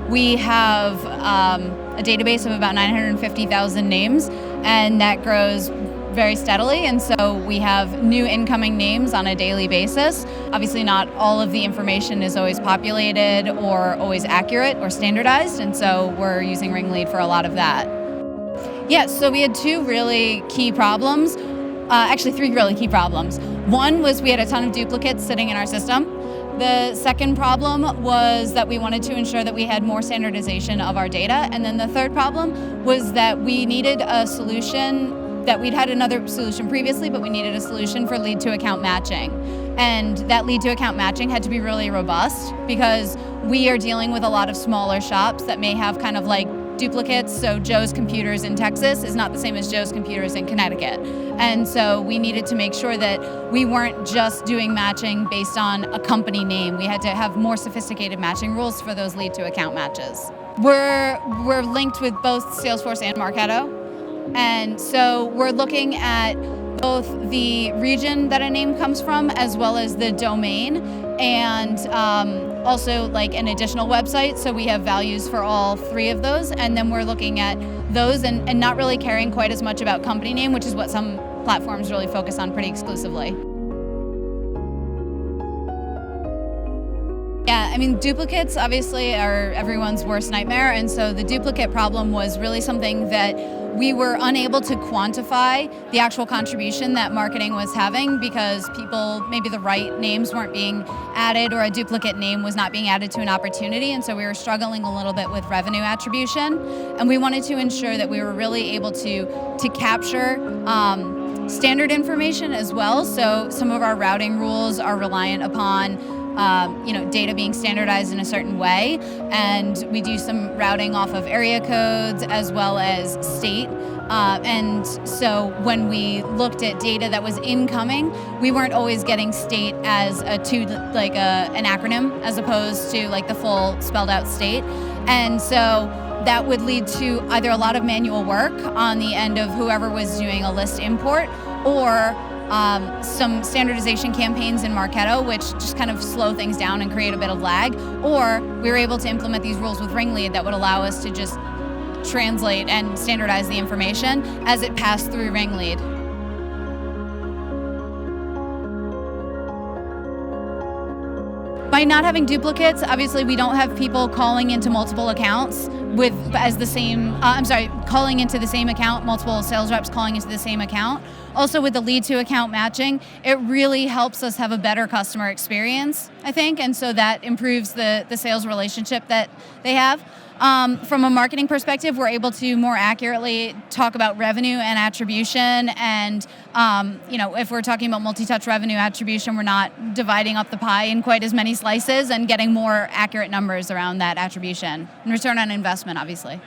We have a database of about 950,000 names, and that grows very steadily, and so we have new incoming names on a daily basis. Obviously not all of the information is always populated or always accurate or standardized, and so we're using RingLead for a lot of that. Yes, so we had two really key problems, actually three really key problems. One was we had a ton of duplicates sitting in our system. The second problem was that we wanted to ensure that we had more standardization of our data, and then the third problem was that we needed a solution that we'd had another solution previously, but we needed a solution for lead to account matching. And that lead to account matching had to be really robust because we are dealing with a lot of smaller shops that may have kind of like duplicates. So Joe's Computers in Texas is not the same as Joe's Computers in Connecticut. And so we needed to make sure that we weren't just doing matching based on a company name. We had to have more sophisticated matching rules for those lead to account matches. We're linked with both Salesforce and Marketo. And so we're looking at both the region that a name comes from as well as the domain, and also like an additional website. So we have values for all three of those, and then we're looking at those and not really caring quite as much about company name, which is what some platforms really focus on pretty exclusively. Yeah, I mean, duplicates obviously are everyone's worst nightmare, and so the duplicate problem was really something that we were unable to quantify the actual contribution that marketing was having because maybe the right names weren't being added or a duplicate name was not being added to an opportunity, and so we were struggling a little bit with revenue attribution, and we wanted to ensure that we were really able to capture standard information as well. So some of our routing rules are reliant upon data being standardized in a certain way, and we do some routing off of area codes as well as state. And so when we looked at data that was incoming, we weren't always getting state as an acronym as opposed to like the full spelled out state. And so that would lead to either a lot of manual work on the end of whoever was doing a list import, or some standardization campaigns in Marketo, which just kind of slow things down and create a bit of lag, or we were able to implement these rules with RingLead that would allow us to just translate and standardize the information as it passed through RingLead. By not having duplicates, obviously we don't have people calling into multiple accounts calling into the same account, multiple sales reps calling into the same account. Also with the lead to account matching, it really helps us have a better customer experience, I think, and so that improves the sales relationship that they have. From a marketing perspective, we're able to more accurately talk about revenue and attribution, and if we're talking about multi-touch revenue attribution, we're not dividing up the pie in quite as many slices and getting more accurate numbers around that attribution and return on investment, obviously.